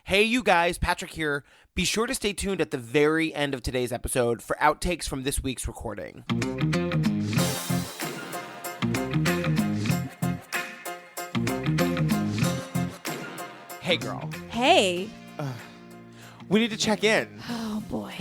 Hey, you guys, Patrick here. Be sure to stay tuned at the very end of today's episode for outtakes from this week's recording. Hey, girl. Hey. We need to check in. Oh, boy.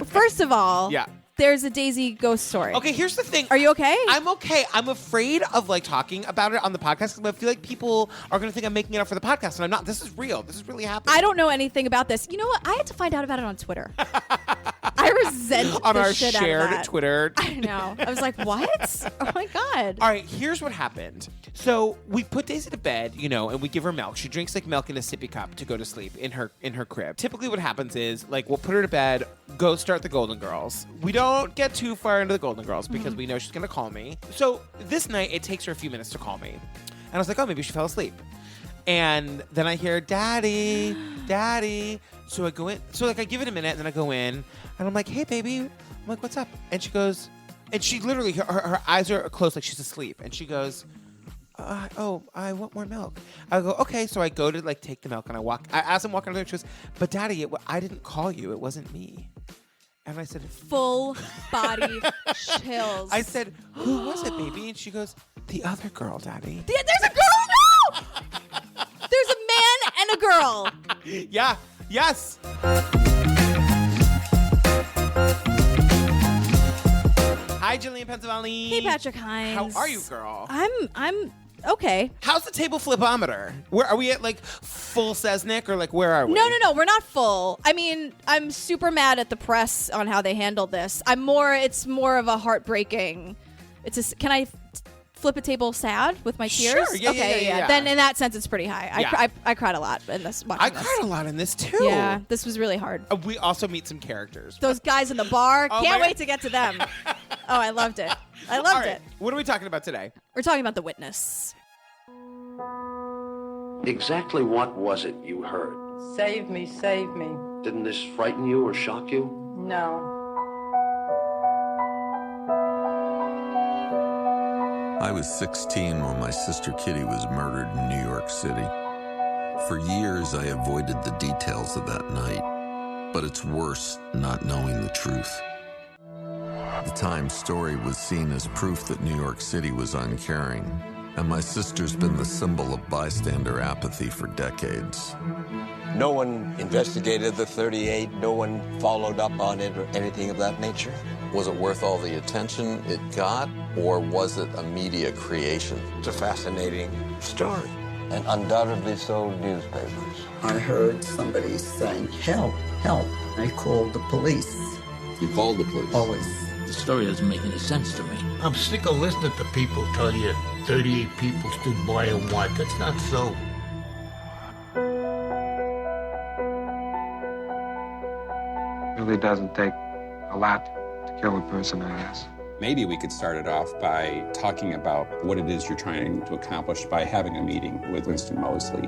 First of all, Yeah. there's a Daisy ghost story. Okay, here's the thing. Are you okay? I'm okay. I'm afraid of talking about it on the podcast because I feel like people are going to think I'm making it up for the podcast, and I'm not. This is real. This is really happening. I don't know anything about this. You know what? I had to find out about it on Twitter. I resent on the our shit shared out of that. Twitter. I know. I was like, what? Oh, my God. All right, here's what happened. So we put Daisy to bed, and we give her milk. She drinks milk in a sippy cup to go to sleep in her crib. Typically what happens is we'll put her to bed, go start the Golden Girls. We don't get too far into the Golden Girls because we know she's going to call me. So this night it takes her a few minutes to call me. And I was like, oh, maybe she fell asleep. And then I hear, Daddy, Daddy. So I go in. So I give it a minute and then I go in and I'm like, hey, baby. I'm like, what's up? And she goes, and she literally, her eyes are closed like she's asleep. And she goes, I want more milk. I go, okay. So I go to take the milk and as I'm walking over there, she goes, but Daddy, I didn't call you. It wasn't me. And I said, full body chills. I said, who was it, baby? And she goes, the other girl, Daddy. There's a girl now! There's a man and a girl. Yeah. Yes. Hi, Gillian Pensavalli. Hey, Patrick Hines. How are you, girl? I'm okay. How's the table flipometer? Where are we at? Full Sesnick or where are we? No. We're not full. I mean, I'm super mad at the press on how they handled this. It's more of a heartbreaking. Can I flip a table sad with my tears? Sure. Yeah. Then in that sense, it's pretty high. I cried a lot in this. I cried a lot in this too. Yeah, this was really hard. We also meet some characters. Those guys in the bar. Can't wait to get to them. Oh, I loved it. All right. What are we talking about today? We're talking about The Witness. Exactly what was it you heard? Save me, save me. Didn't this frighten you or shock you? No. I was 16 when my sister Kitty was murdered in New York City. For years, I avoided the details of that night, but it's worse not knowing the truth. The Times story was seen as proof that New York City was uncaring, and my sister's been the symbol of bystander apathy for decades. No one investigated the 38, no one followed up on it or anything of that nature. Was it worth all the attention it got, or was it a media creation? It's a fascinating story, and undoubtedly sold newspapers. I heard somebody saying, help, help. I called the police. You called the police? Always. The story doesn't make any sense to me. I'm sick of listening to people tell you 38 people stood by and watched. That's not so. It really doesn't take a lot to kill a person, I guess. Maybe we could start it off by talking about what it is you're trying to accomplish by having a meeting with Winston Moseley.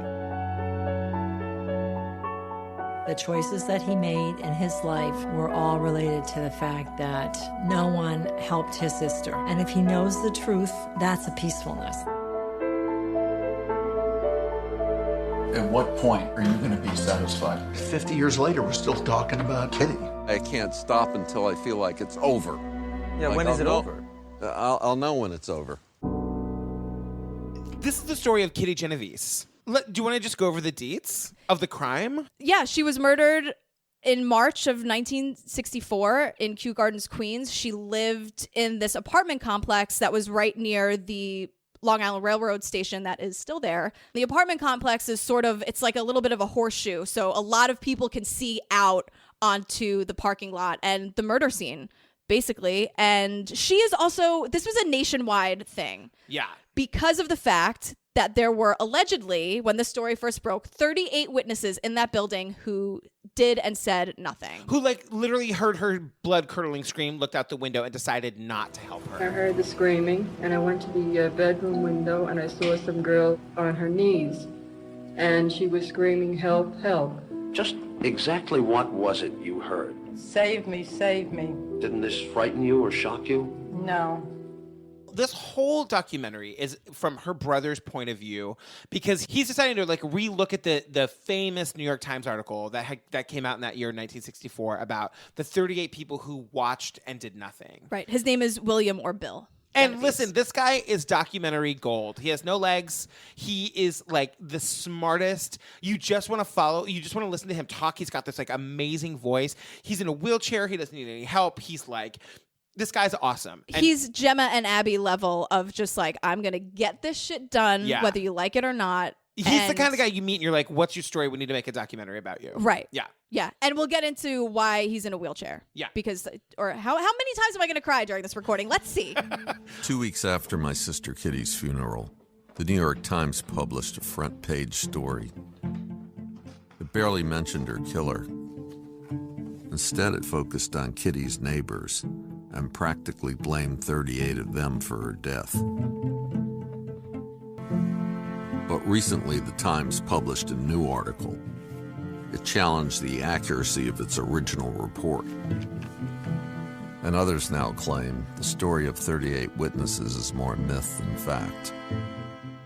The choices that he made in his life were all related to the fact that no one helped his sister. And if he knows the truth, that's a peacefulness. At what point are you going to be satisfied? 50 years later, we're still talking about Kitty. I can't stop until I feel like it's over. Yeah, when is it over? I'll know when it's over. This is the story of Kitty Genovese. Do you want to just go over the deets of the crime? Yeah, she was murdered in March of 1964 in Kew Gardens, Queens. She lived in this apartment complex that was right near the Long Island Railroad station that is still there. The apartment complex is it's like a little bit of a horseshoe. So a lot of people can see out onto the parking lot and the murder scene, basically. And she is also, this was a nationwide thing. Yeah. Because of the fact that there were allegedly, when the story first broke, 38 witnesses in that building who did and said nothing. Who literally heard her blood-curdling scream, looked out the window, and decided not to help her. I heard the screaming, and I went to the bedroom window, and I saw some girl on her knees, and she was screaming, help, help. Just exactly what was it you heard? Save me, save me. Didn't this frighten you or shock you? No. this whole documentary is from her brother's point of view, because he's deciding to like relook at the famous New York Times article that came out in that year, 1964, about the 38 people who watched and did nothing. Right. His name is William or Bill. And listen, this guy is documentary gold. He has no legs. He is like the smartest. You just want to follow. You just want to listen to him talk. He's got this like amazing voice. He's in a wheelchair. He doesn't need any help. He's like, this guy's awesome. And he's Gemma and Abby level of just like, I'm going to get this shit done, whether you like it or not. He's the kind of guy you meet and you're like, what's your story? We need to make a documentary about you. Right. Yeah. Yeah. And we'll get into why he's in a wheelchair. Yeah. Because, or how many times am I going to cry during this recording? Let's see. 2 weeks after my sister Kitty's funeral, the New York Times published a front page story. It barely mentioned her killer. Instead, it focused on Kitty's neighbors and practically blamed 38 of them for her death. But recently, the Times published a new article. It challenged the accuracy of its original report. And others now claim the story of 38 witnesses is more myth than fact.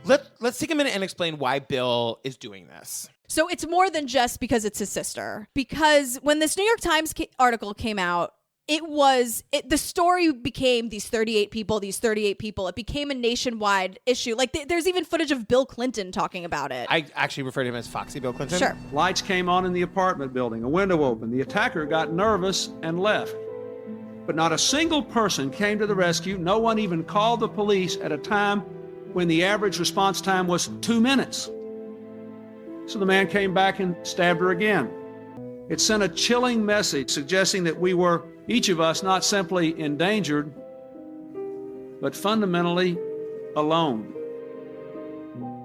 Let's take a minute and explain why Bill is doing this. So it's more than just because it's his sister. Because when this New York Times article came out, the story became these 38 people. It became a nationwide issue. Like there's even footage of Bill Clinton talking about it. I actually refer to him as Foxy Bill Clinton. Sure. Lights came on in the apartment building. A window opened. The attacker got nervous and left. But not a single person came to the rescue. No one even called the police at a time when the average response time was 2 minutes. So the man came back and stabbed her again. It sent a chilling message suggesting that we were, each of us, not simply endangered, but fundamentally alone.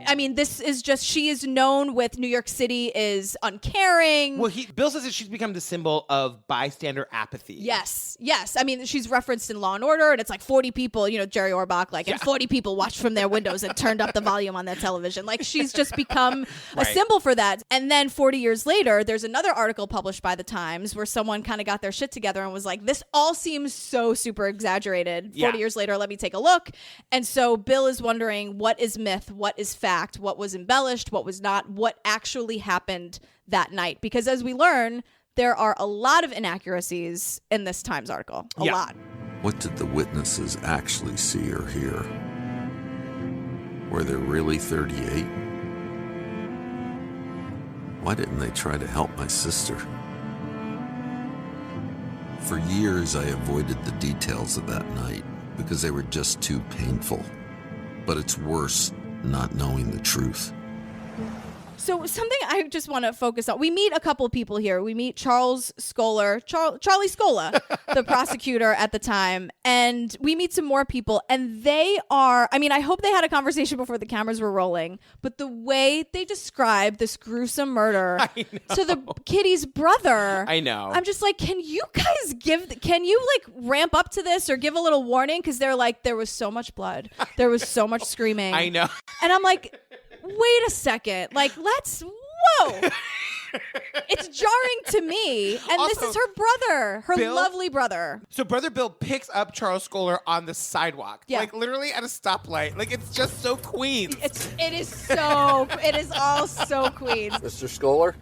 I mean, this is just, she is known with New York City is uncaring. Well, Bill says that she's become the symbol of bystander apathy. Yes. I mean, she's referenced in Law and Order, and it's like 40 people, Jerry Orbach, and 40 people watched from their windows and turned up the volume on their television. Like, she's just become a symbol for that. And then 40 years later, there's another article published by the Times where someone kind of got their shit together and was like, this all seems so super exaggerated. 40 years later, let me take a look. And so Bill is wondering, what is myth? What is fact? What was embellished, what was not, what actually happened that night. Because as we learn, there are a lot of inaccuracies in this Times article. A lot. What did the witnesses actually see or hear? Were there really 38? Why didn't they try to help my sister? For years, I avoided the details of that night because they were just too painful. But it's worse not knowing the truth. So something I just want to focus on. We meet a couple of people here. We meet Charles Scholar, Charlie Scola, the prosecutor at the time. And we meet some more people. And they are, I mean, I hope they had a conversation before the cameras were rolling. But the way they describe this gruesome murder to the Kitty's brother. I know. I'm just like, can you ramp up to this or give a little warning? Because they're like, there was so much blood. There was so much screaming. I know. And I'm like, wait a second. Like, whoa. It's jarring to me. And Also, this is her brother, her Bill, lovely brother. So Brother Bill picks up Charles Scholar on the sidewalk. Yeah. Like literally at a stoplight. Like it's just so Queens. It is all so Queens. Mr. Scholar?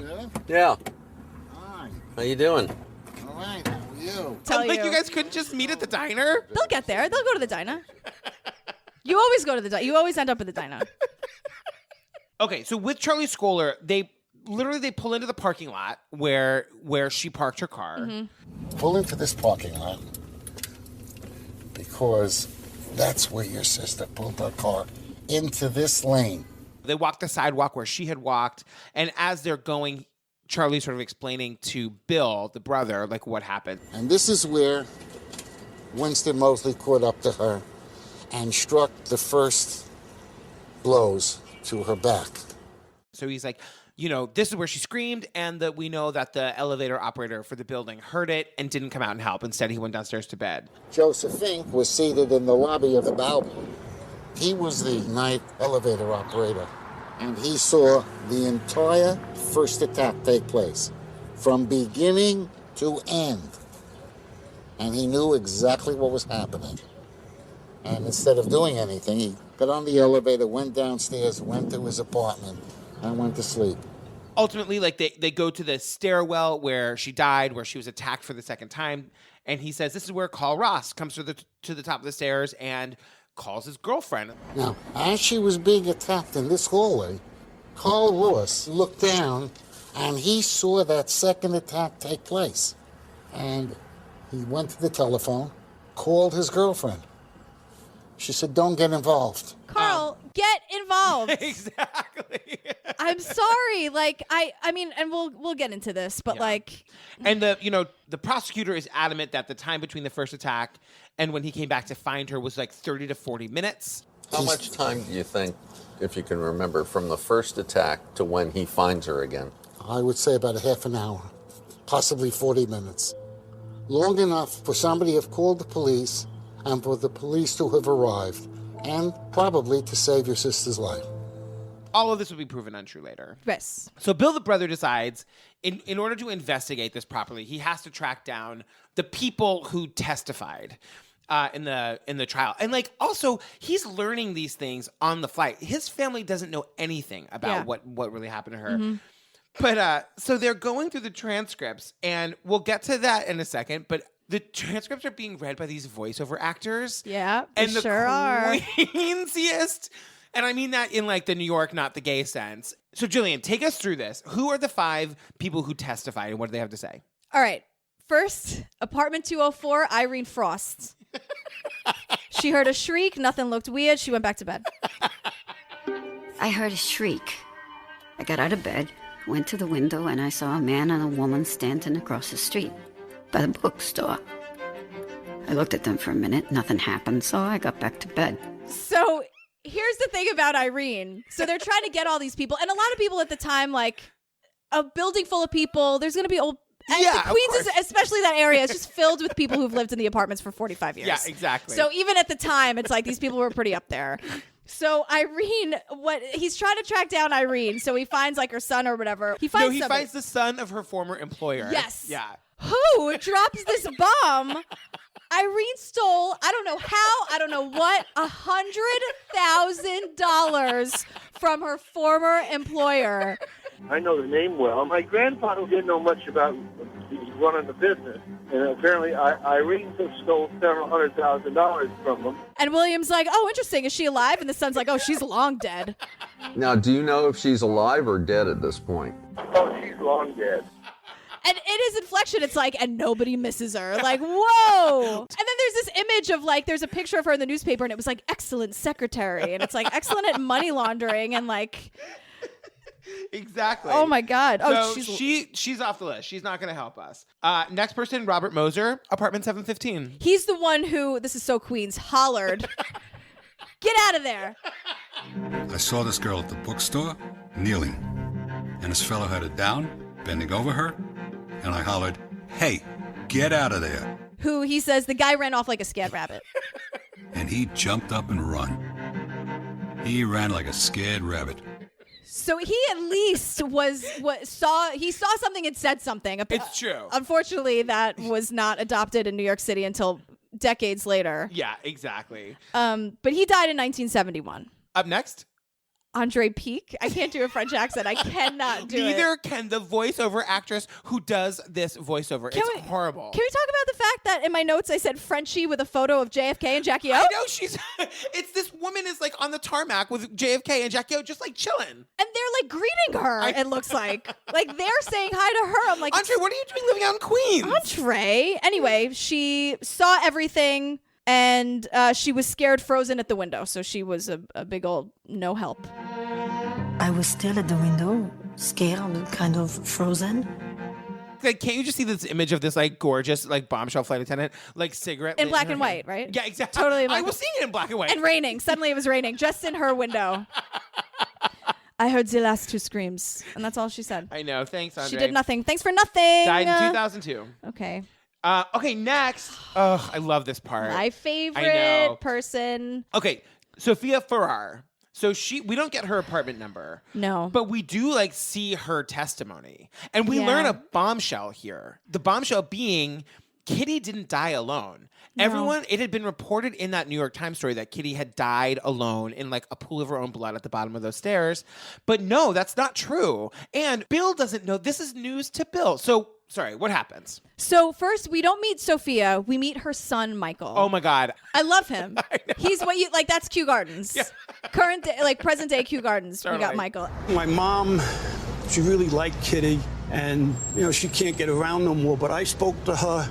Yeah? Yeah. Hi. How you doing? All right. How are you? You guys couldn't just meet at the diner? They'll get there. They'll go to the diner. You always go to the diner. You always end up at the diner. Okay, so with Charlie Scholar, they pull into the parking lot where she parked her car. Mm-hmm. Pull into this parking lot because that's where your sister pulled her car into this lane. They walk the sidewalk where she had walked, and as they're going, Charlie's sort of explaining to Bill, the brother, like what happened. And this is where Winston Moseley caught up to her and struck the first blows to her back. So he's like, this is where she screamed, and that we know that the elevator operator for the building heard it and didn't come out and help. Instead, he went downstairs to bed. Joseph Fink was seated in the lobby of the Balboa. He was the night elevator operator, and he saw the entire first attack take place, from beginning to end. And he knew exactly what was happening. And instead of doing anything, he got on the elevator, went downstairs, went to his apartment, and went to sleep. Ultimately, like they go to the stairwell where she died, where she was attacked for the second time, and he says, "This is where Carl Ross comes to the top of the stairs and calls his girlfriend." Now, as she was being attacked in this hallway, Carl Lewis looked down, and he saw that second attack take place. And he went to the telephone, called his girlfriend. She said, "Don't get involved." Carl, get involved. Exactly. I'm sorry. Like, I mean, and we'll get into this, but like. And the prosecutor is adamant that the time between the first attack and when he came back to find her was like 30 to 40 minutes. How much time do you think, if you can remember, from the first attack to when he finds her again? I would say about a half an hour, possibly 40 minutes. Long enough for somebody to have called the police and for the police to have arrived, and probably to save your sister's life. All of this will be proven untrue later. Yes. So Bill the brother decides, in order to investigate this properly, he has to track down the people who testified in the trial. And like also, he's learning these things on the flight. His family doesn't know anything about what really happened to her. Mm-hmm. But so they're going through the transcripts, and we'll get to that in a second, but the transcripts are being read by these voiceover actors. Yeah, and they the sure are. queensiest. And I mean that in like the New York, not the gay sense. So Gillian, take us through this. Who are the 5 people who testified, and what do they have to say? All right. First, apartment 204, Irene Frost. She heard a shriek. Nothing looked weird. She went back to bed. I heard a shriek. I got out of bed, went to the window, and I saw a man and a woman standing across the street by the bookstore. I looked at them for a minute. Nothing happened, so I got back to bed. So here's the thing about Irene. So they're trying to get all these people. And a lot of people at the time, like, a building full of people, there's going to be old... Yeah, the Queens, is, especially that area, is just filled with people who've lived in the apartments for 45 years. Yeah, exactly. So even at the time, it's like these people were pretty up there. So Irene, he's trying to track down Irene. So he finds like her son or whatever. He finds the son of her former employer. Yes. Yeah. Who drops this bomb? Irene stole, I don't know how, I don't know what, $100,000 from her former employer. I know the name well. My grandfather didn't know much about running the business, and apparently Irene stole several $100,000 from him. And William's like, "Oh, interesting. Is she alive?" And the son's like, "Oh, she's long dead." Now, do you know if she's alive or dead at this point? Oh, she's long dead. And in his inflection, it's like, and nobody misses her. Like, whoa. And then there's this image of like, there's a picture of her in the newspaper, and it was like, excellent secretary. And it's like, excellent at money laundering and like... Exactly. Oh my God. Oh, so she's off the list. She's not going to help us. Next person, Robert Moser, apartment 715. He's the one who, this is so Queens, hollered, "Get out of there." I saw this girl at the bookstore, kneeling, and this fellow had her down, bending over her, and I hollered, "Hey, get out of there." Who he says the guy ran off like a scared rabbit. And he jumped up and run. He ran like a scared rabbit. So he at least saw something and said something. It's true. Unfortunately, that was not adopted in New York City until decades later. Yeah, exactly. But he died in 1971. Up next, Andre Peake. I can't do a French accent. I cannot do it. Neither can the voiceover actress who does this voiceover. It's horrible. Can we talk about the fact that in my notes I said Frenchie with a photo of JFK and Jackie O? I know it's this woman is like on the tarmac with JFK and Jackie O just like chilling. And they're like greeting her, it looks like. Like they're saying hi to her. I'm like, Andre, what are you doing living out in Queens? Andre. Anyway, she saw everything. And she was scared, frozen at the window. So she was a big old no help. I was still at the window, scared, kind of frozen. Like, can't you just see this image of this like gorgeous like bombshell flight attendant, like cigarette in black and white, right? Yeah, exactly. Totally. I was seeing it in black and white. And raining. Suddenly it was raining, just in her window. I heard the last 2 screams, and that's all she said. I know. Thanks, Andre. She did nothing. Thanks for nothing. Died in 2002. Okay. Okay, next. Oh, I love this part. My favorite person. Okay, Sophia Farrar. So we don't get her apartment number. No. But we do like see her testimony. And we learn a bombshell here. The bombshell being Kitty didn't die alone. No. Everyone, it had been reported in that New York Times story that Kitty had died alone in like a pool of her own blood at the bottom of those stairs. But no, that's not true. And Bill doesn't know. This is news to Bill. So, sorry, what happens? So first, we don't meet Sophia. We meet her son, Michael. Oh my God. I love him. He's what you like. That's Kew Gardens. Yeah. Current day, like present day Kew Gardens. Totally. We got Michael. My mom, she really liked Kitty, and she can't get around no more. But I spoke to her,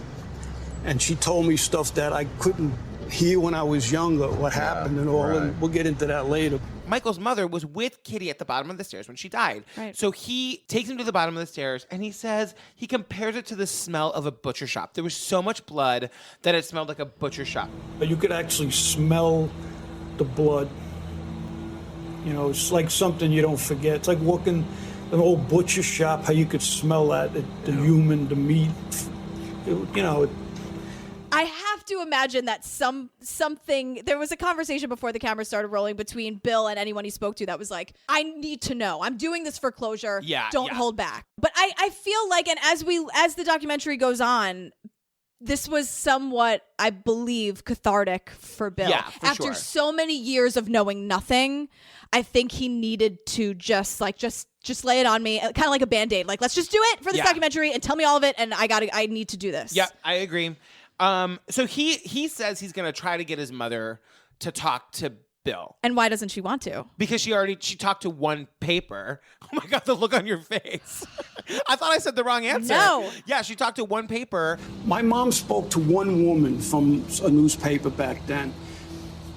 and she told me stuff that I couldn't hear when I was younger. What happened and all, and we'll get into that later. Michael's mother was with Kitty at the bottom of the stairs when she died. Right. So he takes him to the bottom of the stairs and he says he compares it to the smell of a butcher shop. There was so much blood that it smelled like a butcher shop. But you could actually smell the blood. It's like something you don't forget. It's like walking an old butcher shop, how you could smell that, the human, the meat. I have to imagine that something. There was a conversation before the camera started rolling between Bill and anyone he spoke to that was like, I need to know. I'm doing this for closure. Yeah, Don't hold back. But I feel like, and as the documentary goes on, this was somewhat, I believe, cathartic for Bill. Yeah, for After sure. so many years of knowing nothing, I think he needed to just lay it on me, kind of like a Band-Aid. Like, let's just do it for this documentary and tell me all of it, and I need to do this. Yeah, I agree. So he says he's going to try to get his mother to talk to Bill. And why doesn't she want to? Because she talked to one paper. Oh my God, the look on your face. I thought I said the wrong answer. No. Yeah, she talked to one paper. My mom spoke to one woman from a newspaper back then,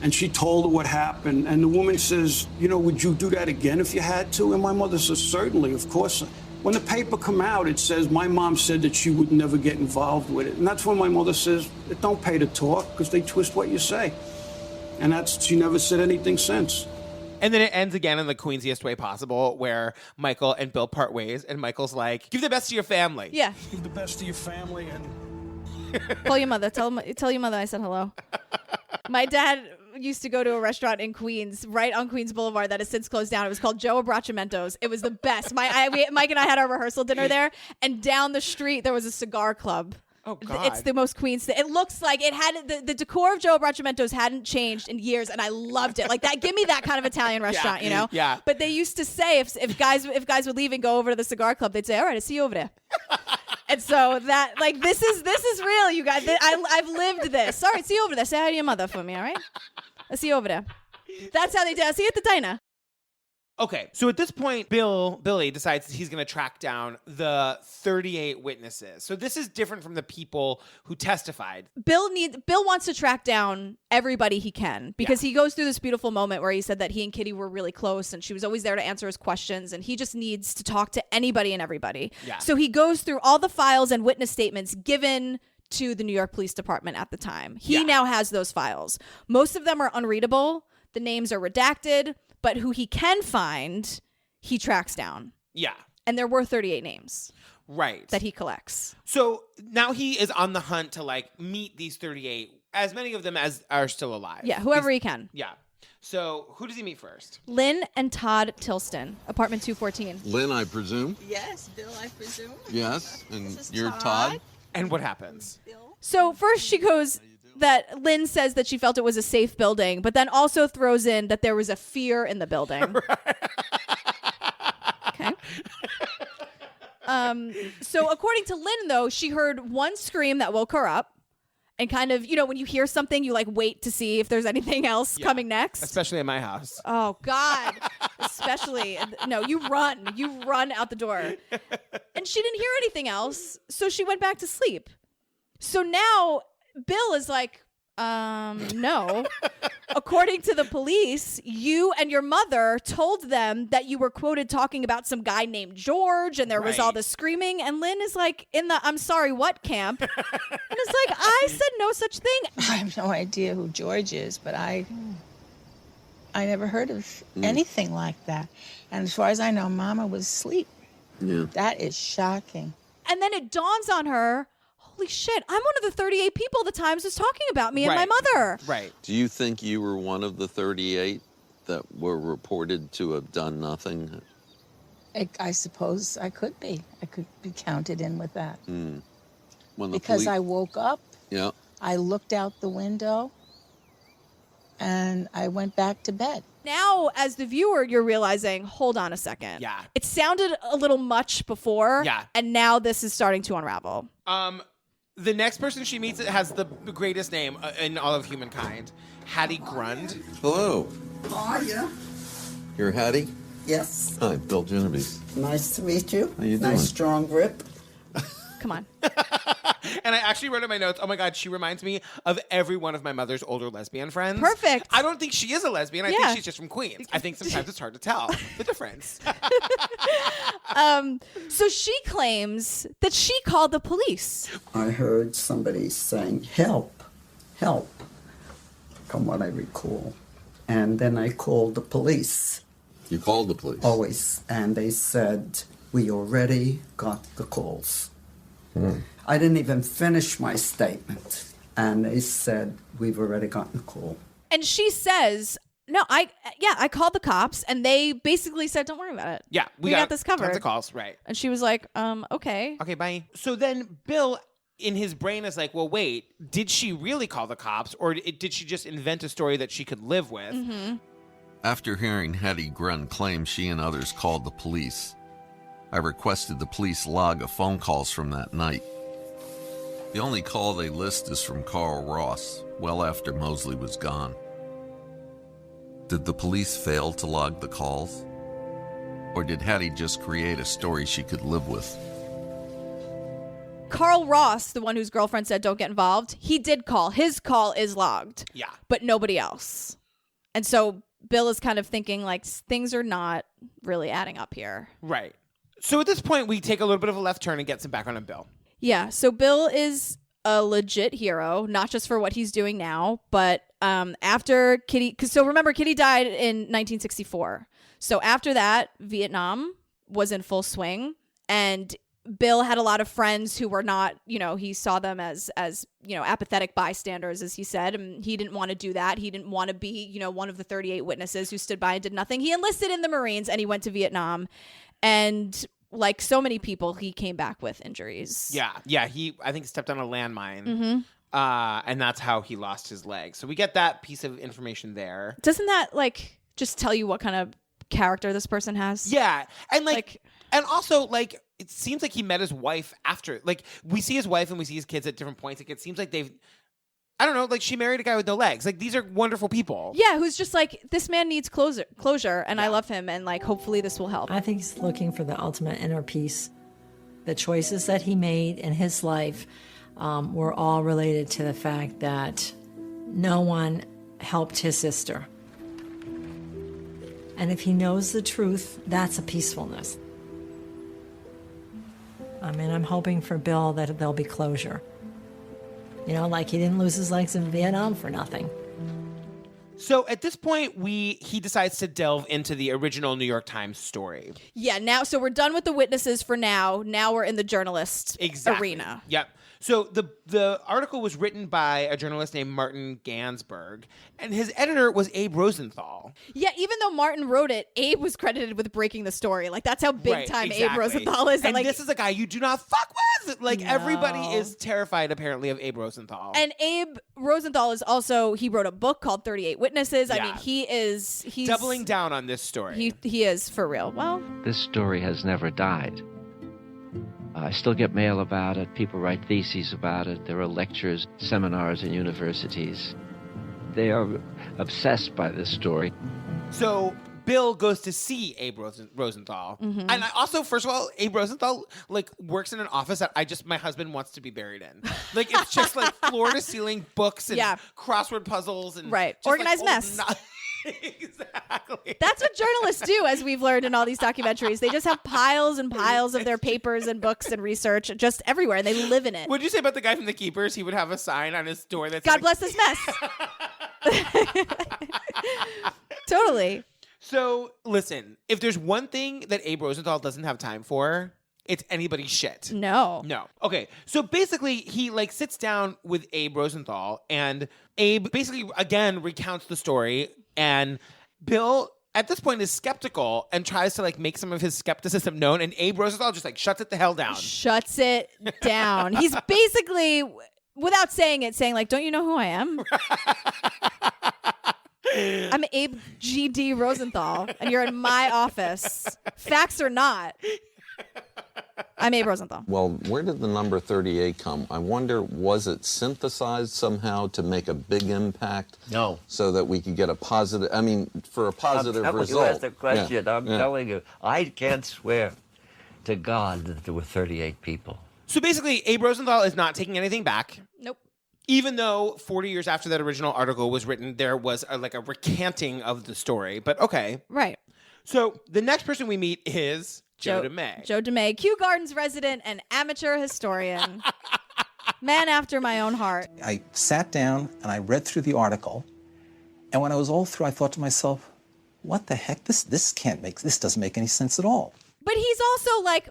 and she told her what happened. And the woman says, would you do that again if you had to? And my mother says, certainly, of course. When the paper come out, it says my mom said that she would never get involved with it. And that's when my mother says, it don't pay to talk because they twist what you say. And she never said anything since. And then it ends again in the queensiest way possible where Michael and Bill part ways and Michael's like, give the best to your family. Yeah. Give the best to your family and... Call your mother. Tell your mother I said hello. My dad used to go to a restaurant in Queens, right on Queens Boulevard, that has since closed down. It was called Joe Abbracciamento's. It was the best. Mike and I had our rehearsal dinner there, and down the street there was a cigar club. Oh, God. It's the most Queens thing. It looks like it had the decor of Joe Abbracciamento's hadn't changed in years, and I loved it. Like that, give me that kind of Italian restaurant, Yeah. But they used to say if guys would leave and go over to the cigar club, they'd say, "All right, I see you over there." And so that, like, this is real, you guys. I've lived this. Sorry, see you over there. Say hi to your mother for me, all right? I see you over there. That's how they do. I see you at the diner. Okay, so at this point, Billy decides he's going to track down the 38 witnesses. So this is different from the people who testified. Bill wants to track down everybody he can because he goes through this beautiful moment where he said that he and Kitty were really close and she was always there to answer his questions, and he just needs to talk to anybody and everybody. Yeah. So he goes through all the files and witness statements given to the New York Police Department at the time. He now has those files. Most of them are unreadable. The names are redacted. But who he can find, he tracks down. Yeah. And there were 38 names. Right. That he collects. So now he is on the hunt to meet these 38, as many of them as are still alive. Yeah, whoever he can. Yeah. So who does he meet first? Lynn and Todd Tilston, apartment 214. Lynn, I presume? Yes, Bill, I presume. Yes, and This is you're Todd. Todd? And what happens? So first she goes that Lynn says that she felt it was a safe building, but then also throws in that there was a fear in the building. Okay. So according to Lynn, though, she heard one scream that woke her up. And kind of, when you hear something, you wait to see if there's anything else coming next. Especially at my house. Oh, God. Especially. No, you run out the door. And she didn't hear anything else. So she went back to sleep. So now Bill is like, no. According to the police, you and your mother told them that you were quoted talking about some guy named George, and there was all this screaming. And Lynn is like in the I'm sorry, what camp? And it's like, I said no such thing. I have no idea who George is, but I never heard of anything like that. And as far as I know, Mama was asleep. Yeah. That is shocking. And then it dawns on her, holy shit, I'm one of the 38 people the Times was talking about, me and my mother. Right. Do you think you were one of the 38 that were reported to have done nothing? I suppose I could be. I could be counted in with that. When the because police... I woke up, Yeah. I looked out the window, and I went back to bed. Now, as the viewer, you're realizing, hold on a second. Yeah. It sounded a little much before. Yeah. And now this is starting to unravel. The next person she meets has the greatest name in all of humankind. Hattie Grund. Hello. How are you? You're Hattie? Yes. Hi, Bill Genovese. Nice to meet you. How you doing? Nice strong grip. Come on. And I actually wrote in my notes, oh my God, she reminds me of every one of my mother's older lesbian friends. Perfect. I don't think she is a lesbian. I Yeah. think she's just from Queens. I think sometimes it's hard to tell the difference. So she claims that she called the police. I heard somebody saying, help, help, from what I recall. And then I called the police. You called the police? Always. And they said, we already got the calls. I didn't even finish my statement. And they said, we've already gotten a call. And she says, no, I called the cops, and they basically said, don't worry about it. Yeah, we got this covered. Tons of calls, right. And she was like, okay. Okay, bye. So then Bill, in his brain, is like, well, wait, did she really call the cops, or did she just invent a story that she could live with? Mm-hmm. After hearing Hattie Grund claim she and others called the police, I requested the police log of phone calls from that night. The only call they list is from Carl Ross, well after Mosley was gone. Did the police fail to log the calls? Or did Hattie just create a story she could live with? Carl Ross, the one whose girlfriend said don't get involved, he did call. His call is logged. Yeah. But nobody else. And so Bill is kind of thinking, like, things are not really adding up here. Right. So at this point, we take a little bit of a left turn and get some background on Bill. Yeah, so Bill is a legit hero, not just for what he's doing now, but after Kitty... So remember, Kitty died in 1964. So after that, Vietnam was in full swing, and Bill had a lot of friends who were not, he saw them as apathetic bystanders, as he said, and he didn't want to do that. He didn't want to be, one of the 38 witnesses who stood by and did nothing. He enlisted in the Marines, and he went to Vietnam, and like so many people, he came back with injuries. Yeah. He, I think, stepped on a landmine, Mm-hmm. And that's how he lost his leg. So we get that piece of information there. Doesn't that just tell you what kind of character this person has? Yeah, and and also it seems like he met his wife after. We see his wife and we see his kids at different points. It seems like they've, I don't know, she married a guy with no legs. These are wonderful people. Yeah, who's just this man needs closure, and I love him, and hopefully this will help. I think he's looking for the ultimate inner peace. The choices that he made in his life were all related to the fact that no one helped his sister. And if he knows the truth, that's a peacefulness. I mean, I'm hoping for Bill that there'll be closure. He didn't lose his legs in Vietnam for nothing. So at this point, he decides to delve into the original New York Times story. Yeah, so we're done with the witnesses for now. Now we're in the journalist arena. Yep. So the article was written by a journalist named Martin Gansberg, and his editor was Abe Rosenthal. Yeah, even though Martin wrote it, Abe was credited with breaking the story. That's how big time exactly. Abe Rosenthal is. And this is a guy you do not fuck with. No. Everybody is terrified, apparently, of Abe Rosenthal. And Abe Rosenthal is also, he wrote a book called 38 Witnesses. Yeah. I mean, he's doubling down on this story. He is, for real. Well, this story has never died. I still get mail about it. People write theses about it. There are lectures, seminars in universities. They are obsessed by this story. So Bill goes to see Abe Rosenthal. Mm-hmm. And I also, first of all, Abe Rosenthal works in an office that my husband wants to be buried in. It's just floor to ceiling books and crossword puzzles and organized mess. Exactly. That's what journalists do, as we've learned in all these documentaries. They just have piles and piles of their papers and books and research just everywhere, and they live in it. What'd you say about the guy from The Keepers? He would have a sign on his door that said, God bless this mess. Totally. So, listen, if there's one thing that Abe Rosenthal doesn't have time for, it's anybody's shit. No. Okay. So basically, he sits down with Abe Rosenthal, and Abe basically again recounts the story. And Bill, at this point is skeptical and tries to like make some of his skepticism known, and Abe Rosenthal just like shuts it the hell down. Shuts it down. He's basically, without saying it, saying like, don't you know who I am? I'm Abe G.D. Rosenthal, and you're in my office. Facts or not, I'm Abe Rosenthal. Well, where did the number 38 come? I wonder, was it synthesized somehow to make a big impact? No. So that we could get a positive, I mean, for a positive result. You asked the question. Yeah. I'm telling you, I can't swear to God that there were 38 people. So basically, Abe Rosenthal is not taking anything back. Nope. Even though 40 years after that original article was written, there was a recanting of the story. But okay. Right. So the next person we meet is Joe DeMay. Joe DeMay, Kew Gardens resident and amateur historian. Man after my own heart. I sat down and I read through the article. And when I was all through, I thought to myself, what the heck? This doesn't make any sense at all. But he's also like,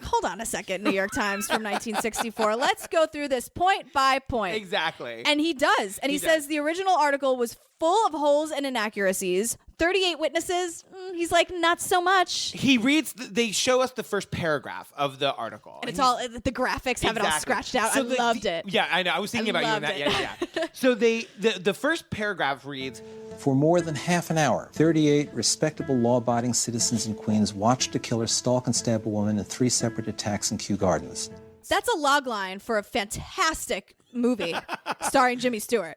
hold on a second, New York Times from 1964. Let's go through this point by point. Exactly. And he does. And he says the original article was full of holes and inaccuracies. 38 witnesses, he's like, not so much. He reads, they show us the first paragraph of the article. And it's all, the graphics have it all scratched out. So I loved it. Yeah, I know. I was thinking about you in that. Yeah. So the first paragraph reads, for more than half an hour, 38 respectable law-abiding citizens in Queens watched a killer stalk and stab a woman in 3 separate attacks in Kew Gardens. That's a log line for a fantastic movie starring Jimmy Stewart.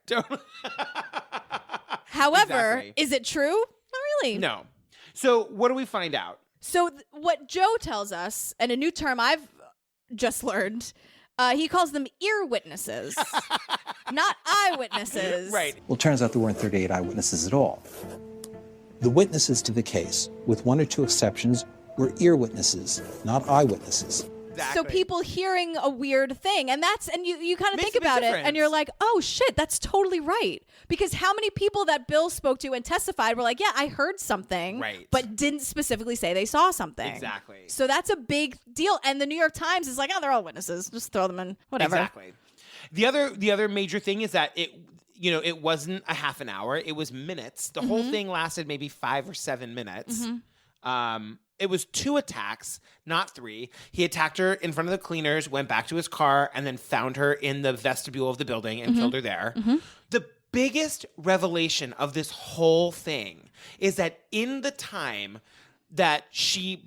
However, is it true? Not really. No. So what do we find out? So what Joe tells us, and a new term I've just learned, he calls them ear witnesses, not eyewitnesses. Right. Well, it turns out there weren't 38 eyewitnesses at all. The witnesses to the case, with 1 or 2 exceptions, were ear witnesses, not eyewitnesses. Exactly. So people hearing a weird thing, and you kind of think about it, and you're like, oh shit, that's totally right. Because how many people that Bill spoke to and testified were like, yeah, I heard something, right, but didn't specifically say they saw something. Exactly. So that's a big deal. And the New York Times is like, oh, they're all witnesses. Just throw them in, whatever. Exactly. The other major thing is that it wasn't a half an hour. It was minutes. The whole thing lasted maybe 5 or 7 minutes. It was 2 attacks, not 3. He attacked her in front of the cleaners, went back to his car, and then found her in the vestibule of the building and killed her there. The biggest revelation of this whole thing is that in the time that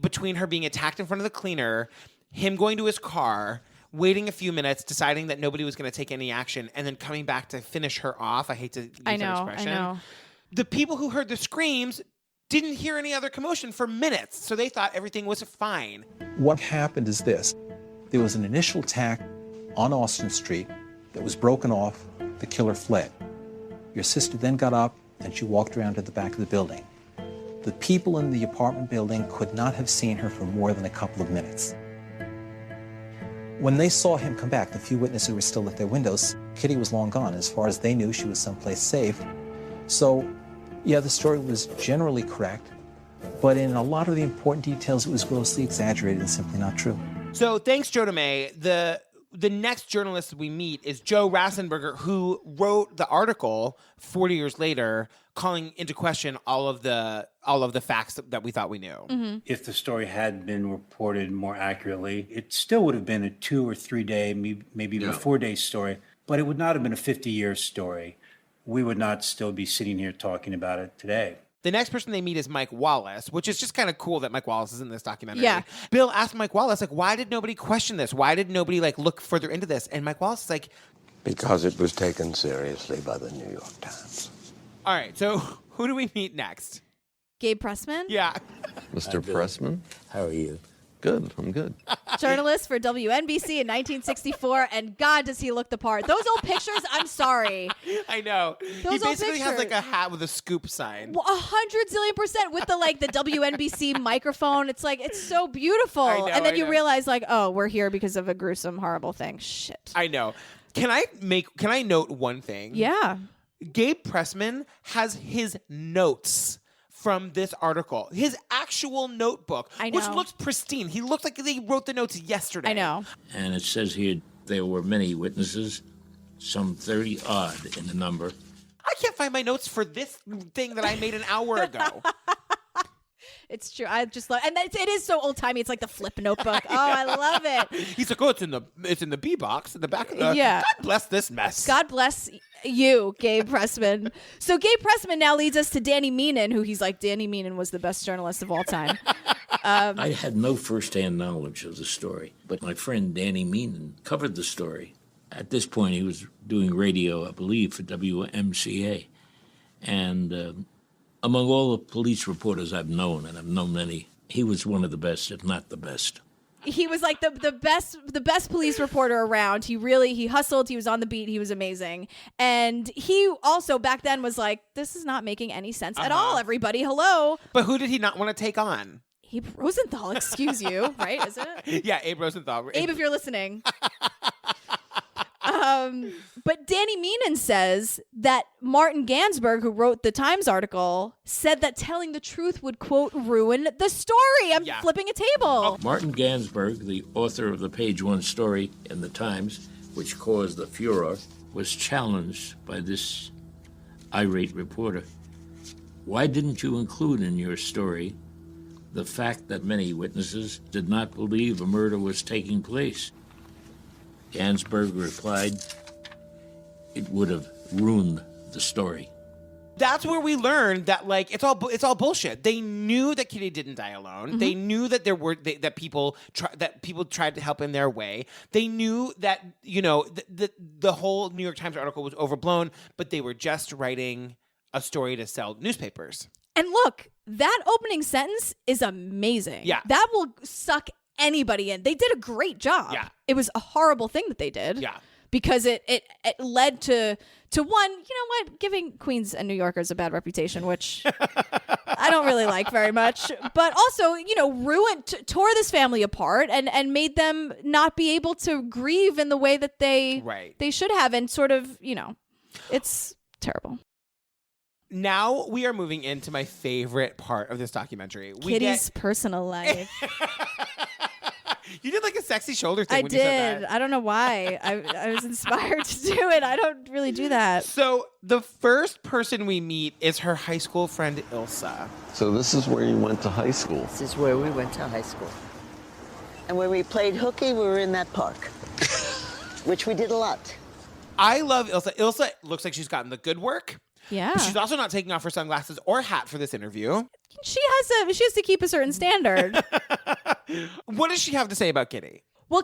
between her being attacked in front of the cleaner, him going to his car, waiting a few minutes, deciding that nobody was going to take any action, and then coming back to finish her off. I hate to use that expression. I know. The people who heard the screams didn't hear any other commotion for minutes, so they thought everything was fine. What happened is this. There was an initial attack on Austin Street that was broken off. The killer fled. Your sister then got up and she walked around to the back of the building. The people in the apartment building could not have seen her for more than a couple of minutes. When they saw him come back, the few witnesses who were still at their windows, Kitty was long gone. As far as they knew, she was someplace safe. So, yeah, the story was generally correct, but in a lot of the important details, it was grossly exaggerated and simply not true. So thanks, Joe DeMay. The next journalist we meet is Joe Rassenberger, who wrote the article 40 years later, calling into question all of the facts that we thought we knew. If the story had been reported more accurately, it still would have been a 2 or 3 day, maybe even a 4-day story, but it would not have been a 50-year story. We would not still be sitting here talking about it today. The next person they meet is Mike Wallace, which is just kind of cool that Mike Wallace is in this documentary. Yeah. Bill asked Mike Wallace, why did nobody question this? Why did nobody, look further into this? And Mike Wallace is like... Because it was taken seriously by the New York Times. All right, so who do we meet next? Gabe Pressman? Yeah. Mr. Pressman? How are you? Good, I'm good. Journalist for WNBC in 1964, and God, does he look the part. Those old pictures, I'm sorry. I know. Those he basically has pictures. a hat with a scoop sign. 100 zillion% with the WNBC microphone. It's it's so beautiful. I know, and then I you know. realize oh, we're here because of a gruesome, horrible thing. Shit. I know. Can I note one thing? Yeah. Gabe Pressman has his notes from this article, his actual notebook, I know. which looks pristine. He looks like they wrote the notes yesterday. I know. And it says here there were many witnesses, some 30-odd in the number. I can't find my notes for this thing that I made an hour ago. It's true. I just love, and it is so old timey. It's like the flip notebook. Oh, I love it. He's like, oh, it's in the B box in the back of the. Yeah. God bless this mess. God bless you, Gabe Pressman. So Gabe Pressman now leads us to Danny Meenan, who he's like, Danny Meenan was the best journalist of all time. I had no first-hand knowledge of the story, but my friend Danny Meenan covered the story. At this point, he was doing radio, I believe, for WMCA. And among all the police reporters I've known, and I've known many, he was one of the best, if not the best. He was like the best police reporter around. He hustled. He was on the beat. He was amazing. And he also back then was like, this is not making any sense at all, everybody. Hello. But who did he not want to take on? Abe Rosenthal, excuse you, right? Is it? Yeah, Abe Rosenthal. Abe, if you're listening. But Danny Meenan says that Martin Gansberg, who wrote the Times article, said that telling the truth would, quote, ruin the story. I'm flipping a table. Martin Gansberg, the author of the page one story in the Times, which caused the furor, was challenged by this irate reporter. Why didn't you include in your story the fact that many witnesses did not believe a murder was taking place? Gansberg replied, it would have ruined the story. That's where we learned that, like, it's all bullshit. They knew that Kitty didn't die alone. Mm-hmm. They knew that that people tried to help in their way. They knew that, you know, the whole New York Times article was overblown, but they were just writing a story to sell newspapers. And look, that opening sentence is amazing. Yeah. That will suck anybody in. They did a great job. Yeah. It was a horrible thing that they did. Yeah. Because it led to one, you know what, giving Queens and New Yorkers a bad reputation, which I don't really like very much. But also, you know, tore this family apart and made them not be able to grieve in the way that they should have, and sort of, you know, it's terrible. Now we are moving into my favorite part of this documentary. Kitty's personal life. You did like a sexy shoulder thing. You said that. I don't know why. I was inspired to do it. I don't really do that. So the first person we meet is her high school friend, Ilsa. So this is where you went to high school? This is where we went to high school. And when we played hooky, we were in that park, which we did a lot. I love Ilsa. Ilsa looks like she's gotten the good work. Yeah. But she's also not taking off her sunglasses or hat for this interview. She has to keep a certain standard. What does she have to say about Kitty? Well,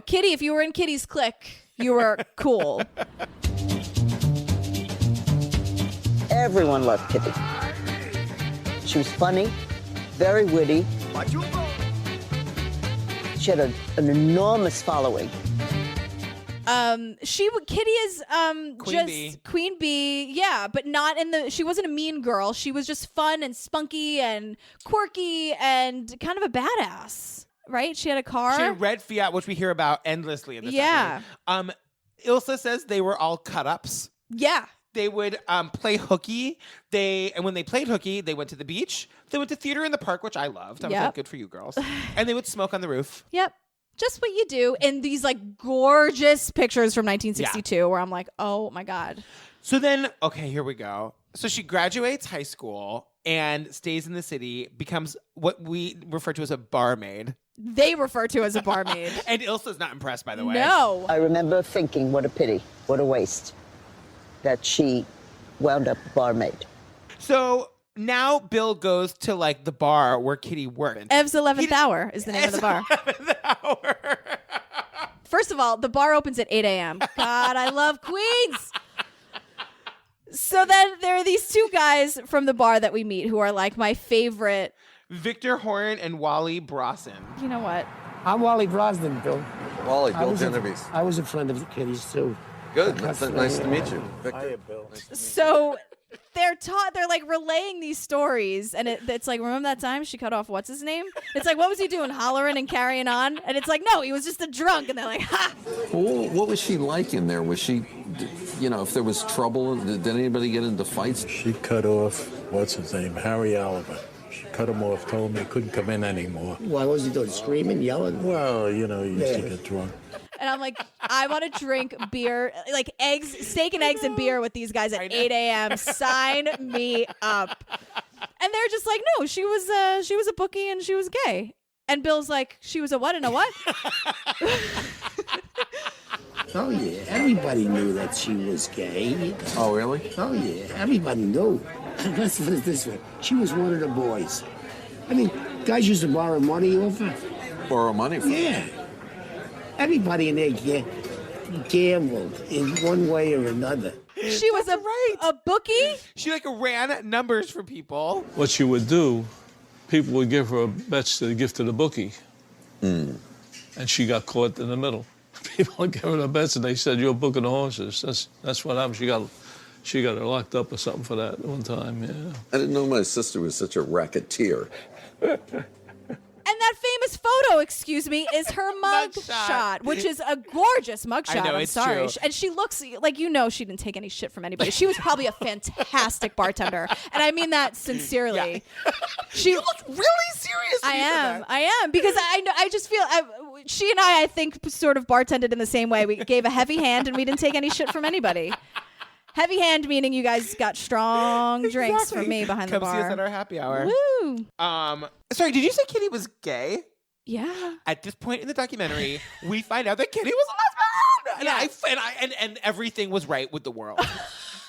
Kitty, if you were in Kitty's clique, you were cool. Everyone loved Kitty. She was funny, very witty. She had an enormous following. Kitty is Queen Bee. Queen Bee, yeah, but not she wasn't a mean girl. She was just fun and spunky and quirky and kind of a badass, right? She had a car. She had a red Fiat, which we hear about endlessly in this documentary. Ilsa says they were all cut-ups. Yeah. They would play hooky. And when they played hooky, they went to the beach. They went to theater in the park, which I loved. I was like, good for you girls. And they would smoke on the roof. Yep. Just what you do in these like gorgeous pictures from 1962 where I'm like, oh my God. So then, okay, here we go. So she graduates high school and stays in the city, becomes what we refer to as a barmaid. They refer to as a barmaid. And Ilsa's not impressed, by the way. No. I remember thinking, what a pity, what a waste that she wound up a barmaid. So now Bill goes to like the bar where Kitty worked. Ev's 11th Hour is the name of the bar. 11th Hour. First of all, the bar opens at 8 a.m. God, I love Queens. So then there are these two guys from the bar that we meet who are like my favorite. Victor Horan and Wally Brosnan. You know what? I'm Wally Brosnan, Bill. Wally, Bill Genovese. I was a friend of Kitty's too. Good. Nice to meet you, Victor. Hiya, Bill. So they're like relaying these stories, and it's like, remember that time she cut off what's his name? It's like, what was he doing, hollering and carrying on? And it's like, no, he was just a drunk. And they're like, ha. Well, what was she like in there? Was she, if there was trouble, did anybody get into fights? She cut off what's his name, Harry Oliver. She cut him off, told him he couldn't come in anymore. Why was he doing? Screaming, yelling? Well, he used to get drunk. And I'm like, I want to drink beer, like steak and eggs and beer with these guys at 8 a.m. Sign me up. And they're just like, no, she was a bookie and she was gay. And Bill's like, she was a what and a what? Oh, yeah. Everybody knew that she was gay. Oh, really? Oh, yeah. Everybody knew. Let's put it this way. She was one of the boys. I mean, guys used to borrow money off her. Borrow money from Yeah. Everybody in there gambled in one way or another. She was a bookie? She like ran numbers for people. What she would do, people would give her bets to the gift of the bookie. And she got caught in the middle. People would give her the bets and they said, you're booking the horses. That's what happened. She got her locked up or something for that one time, yeah. I didn't know my sister was such a racketeer. And that famous photo, excuse me, is her mug shot, which is a gorgeous mug shot. I know, I'm it's sorry. true. And she looks like, she didn't take any shit from anybody. She was probably a fantastic bartender. And I mean that sincerely. You look really serious. I am. Because I just feel, she and I think, sort of bartended in the same way. We gave a heavy hand and we didn't take any shit from anybody. Heavy hand meaning you guys got strong drinks from me behind the bar. Come see us at our happy hour. Woo! Sorry, did you say Kitty was gay? Yeah. At this point in the documentary, we find out that Kitty was a lesbian, and everything was right with the world,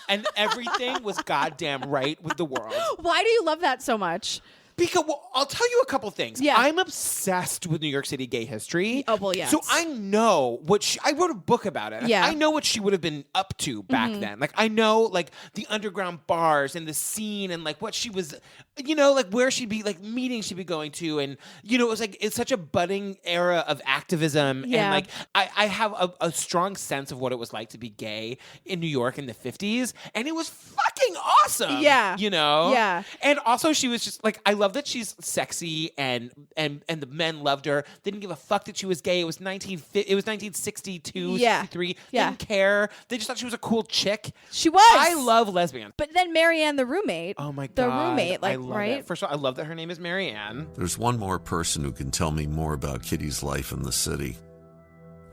and everything was goddamn right with the world. Why do you love that so much? Because I'll tell you a couple things. Yeah. I'm obsessed with New York City gay history. Oh, well, yes. So I know what I wrote a book about it. Yeah. I know what she would have been up to back then. Like, I know, like, the underground bars and the scene and, like, what she was, like, where she'd be, like, meetings she'd be going to. And, it was, like, it's such a budding era of activism. Yeah. And, like, I have a strong sense of what it was like to be gay in New York in the 50s. And it was fucking awesome. Yeah. Yeah. And also, she was just, like, I love that she's sexy and the men loved her. They didn't give a fuck that she was gay. It was 1962, 63. Yeah. Didn't care. They just thought she was a cool chick. She was. I love lesbians. But then Marianne, the roommate. Oh my god. The roommate, I like, love right? it. First of all, I love that her name is Marianne. There's one more person who can tell me more about Kitty's life in the city.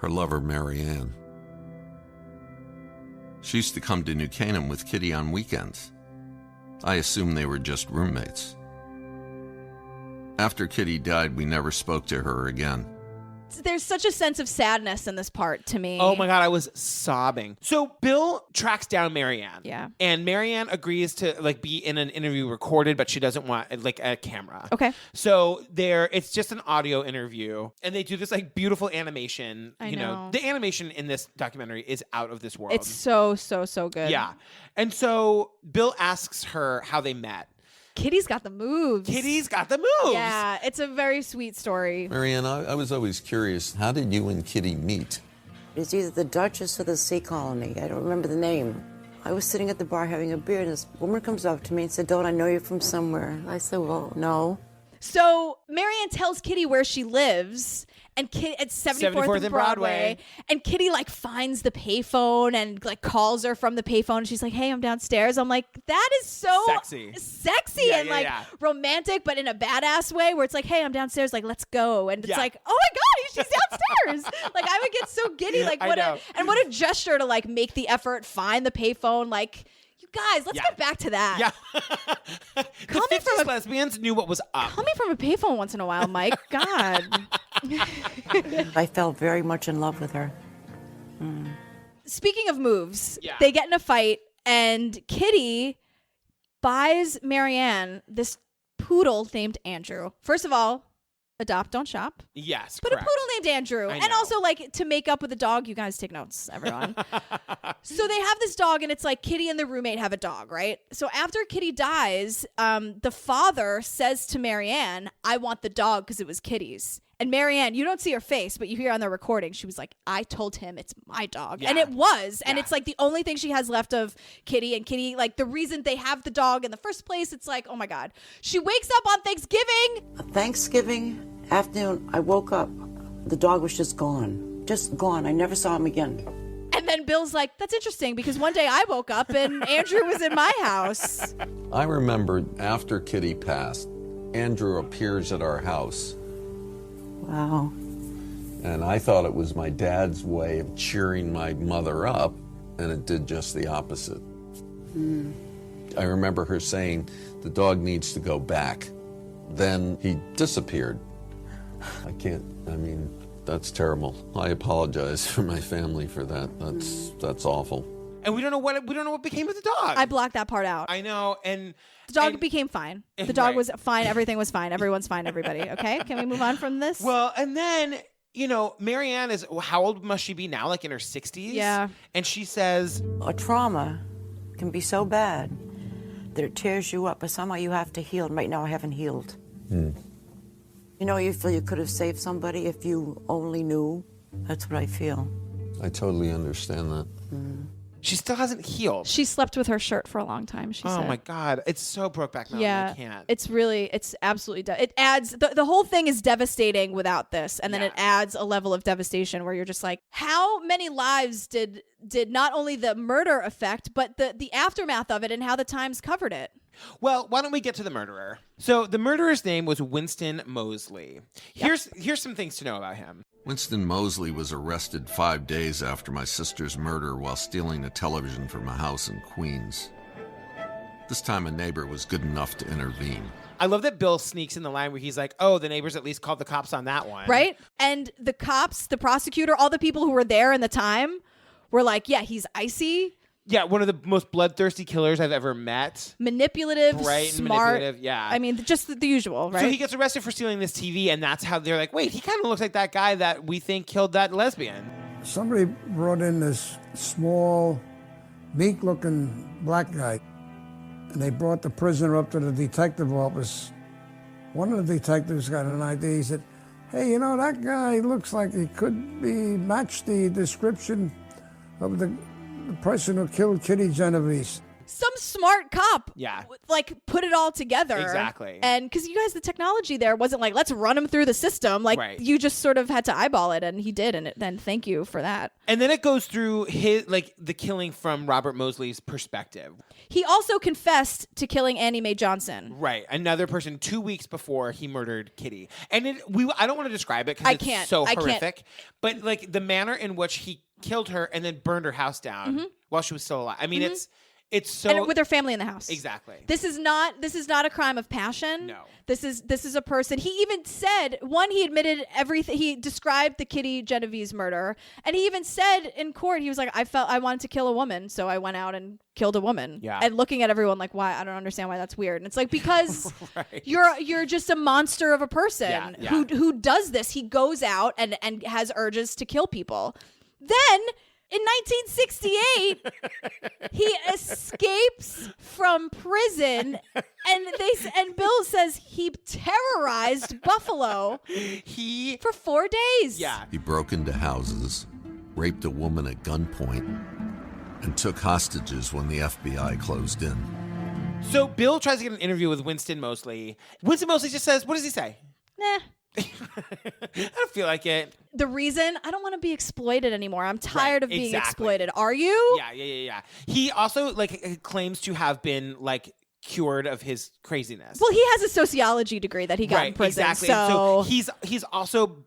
Her lover, Marianne. She used to come to New Canaan with Kitty on weekends. I assume they were just roommates. After Kitty died, we never spoke to her again. There's such a sense of sadness in this part to me. Oh my god, I was sobbing. So Bill tracks down Marianne. Yeah. And Marianne agrees to be in an interview recorded, but she doesn't want a camera. Okay. So it's just an audio interview, and they do this beautiful animation. I know. The animation in this documentary is out of this world. It's so good. Yeah. And so Bill asks her how they met. Kitty's got the moves. Yeah, it's a very sweet story. Marianne, I was always curious, how did you and Kitty meet? It was either the Duchess or the Sea Colony. I don't remember the name. I was sitting at the bar having a beer, and this woman comes up to me and said, "Don't I know you from somewhere?" I said, "Well, no." So Marianne tells Kitty where she lives, and Kitty at 74th and Broadway. And Kitty finds the payphone and calls her from the payphone. And she's like, "Hey, I'm downstairs." I'm like, that is so sexy Yeah, and yeah. romantic, but in a badass way, where it's like, "Hey, I'm downstairs. Let's go." And it's like, "Oh my god, she's downstairs!" I would get so giddy. What a gesture to make the effort, find the payphone. You guys, let's get back to that. Yeah. The 50s lesbians knew what was up. Call me from a payphone once in a while, Mike. God. I fell very much in love with her. Speaking of moves, they get in a fight, and Kitty buys Marianne this poodle named Andrew. First of all, adopt, don't shop. Yes, but correct. a poodle named Andrew. I And know. also, to make up with the dog, you guys take notes, everyone. So they have this dog, and it's Kitty and the roommate have a dog, right? So after Kitty dies, the father says to Marianne, "I want the dog because it was Kitty's." And Marianne, you don't see her face, but you hear on the recording, she was like, "I told him it's my dog." Yeah. And it was. And Yeah. it's the only thing she has left of Kitty. And Kitty, the reason they have the dog in the first place, it's oh my God. She wakes up on Thanksgiving. Thanksgiving afternoon, I woke up. The dog was just gone. Just gone. I never saw him again. And then Bill's like, "That's interesting because one day I woke up and Andrew was in my house." I remember after Kitty passed, Andrew appears at our house. Wow. And I thought it was my dad's way of cheering my mother up, and it did just the opposite. I remember her saying, the dog needs to go back. Then he disappeared. That's terrible. I apologize for my family for that. That's awful. And we don't know what became of the dog. I blocked that part out. I know, and the dog became fine. The dog was fine. Everything was fine. Everyone's fine. Everybody. Okay, can we move on from this? Well, and then Marianne is, how old must she be now? Like in her 60s. Yeah. And she says, a trauma can be so bad that it tears you up, but somehow you have to heal. And right now, I haven't healed. You feel you could have saved somebody if you only knew. That's what I feel. I totally understand that. She still hasn't healed. She slept with her shirt for a long time, she said. Oh my God. It's so Brokeback Mountain. Yeah. I can't. It's absolutely, it adds, the whole thing is devastating without this. And then it adds a level of devastation where you're just like, how many lives did not only the murder affect, but the aftermath of it and how the Times covered it? Well, why don't we get to the murderer? So the murderer's name was Winston Moseley. Here's some things to know about him. Winston Moseley was arrested 5 days after my sister's murder while stealing a television from a house in Queens. This time a neighbor was good enough to intervene. I love that Bill sneaks in the line where he's like, oh, the neighbors at least called the cops on that one. Right? And the cops, the prosecutor, all the people who were there in the time were like, yeah, he's icy. Yeah, one of the most bloodthirsty killers I've ever met. Manipulative, right, smart. Manipulative, yeah. I mean, just the usual, right? So he gets arrested for stealing this TV, and that's how they're like, wait, he kind of looks like that guy that we think killed that lesbian. Somebody brought in this small, meek-looking black guy, and they brought the prisoner up to the detective office. One of the detectives got an idea. He said, hey, that guy looks like he could match the description of the person who killed Kitty Genovese. Some smart cop, yeah, put it all together. Exactly. And because you guys, the technology there wasn't like, let's run him through the system. Right. You just sort of had to eyeball it, and he did, and then thank you for that. And then it goes through the killing from Robert Moseley's perspective. He also confessed to killing Annie Mae Johnson. Right, another person 2 weeks before he murdered Kitty. And I don't want to describe it because it's so horrific. But the manner in which he killed her and then burned her house down while she was still alive. I mean, it's so, and with her family in the house. Exactly. This is not a crime of passion. No. This is a person. He even said, he admitted everything. He described the Kitty Genovese murder, and he even said in court, he was like, I wanted to kill a woman, so I went out and killed a woman. Yeah. And looking at everyone like, why? I don't understand why that's weird. And it's like, because right. you're just a monster of a person Yeah. who does this. He goes out and has urges to kill people. Then in 1968, he escapes from prison, and Bill says he terrorized Buffalo for 4 days. Yeah. He broke into houses, raped a woman at gunpoint, and took hostages when the FBI closed in. So Bill tries to get an interview with Winston Moseley. Winston Moseley just says, what does he say? Nah. I don't feel like it. The reason, I don't want to be exploited anymore. I'm tired of being exactly. exploited. Are you? Yeah. He also claims to have been cured of his craziness. Well, he has a sociology degree that he got in prison. Exactly. So he's also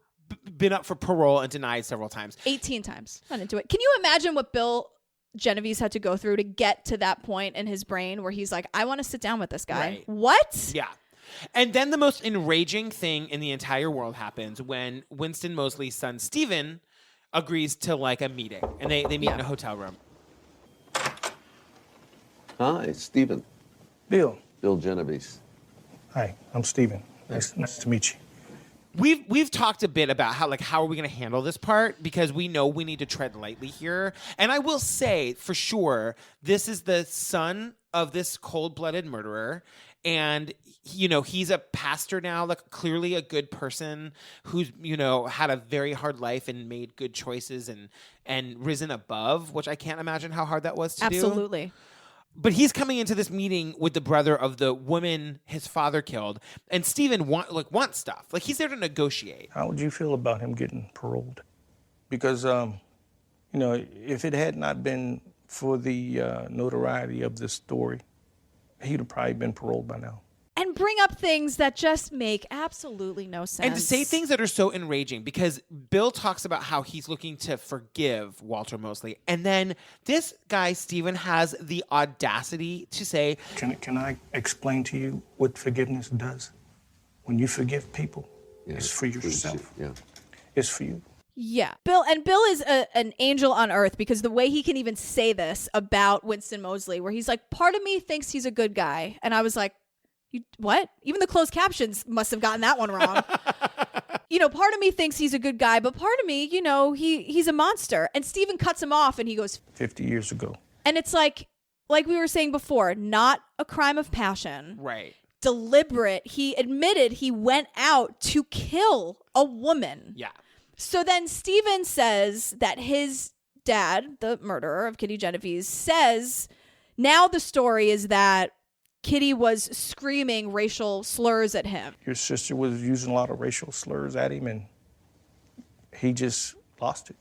been up for parole and denied several times. 18 times. Not into it. Can you imagine what Bill Genovese had to go through to get to that point in his brain where he's like, I want to sit down with this guy. Right. What? Yeah. And then the most enraging thing in the entire world happens when Winston Moseley's son, Stephen, agrees to a meeting. And they meet in a hotel room. Hi, Stephen. Bill. Bill Genovese. Hi, I'm Stephen. Nice to meet you. We've talked a bit about how are we going to handle this part, because we know we need to tread lightly here. And I will say for sure, this is the son of this cold-blooded murderer. And, he's a pastor now, clearly a good person who's, had a very hard life and made good choices and risen above, which I can't imagine how hard that was to do. Absolutely. But he's coming into this meeting with the brother of the woman his father killed. And Stephen wants stuff. He's there to negotiate. How would you feel about him getting paroled? Because, if it had not been for the notoriety of this story, he'd have probably been paroled by now. and bring up things that just make absolutely no sense. And to say things that are so enraging, because Bill talks about how he's looking to forgive Walter Mosley. And then this guy, Stephen, has the audacity to say... Can I explain to you what forgiveness does? When you forgive people, it's for yourself. Yeah. It's for you. Yeah. Bill is an angel on earth, because the way he can even say this about Winston Mosley, where he's like, part of me thinks he's a good guy. And I was like, what? Even the closed captions must have gotten that one wrong. Part of me thinks he's a good guy, but part of me, he's a monster. And Stephen cuts him off and he goes, 50 years ago. And it's like we were saying before, not a crime of passion. Right. Deliberate. He admitted he went out to kill a woman. Yeah. So then Stephen says that his dad, the murderer of Kitty Genovese, says now the story is that Kitty was screaming racial slurs at him. Your sister was using a lot of racial slurs at him, and he just lost it.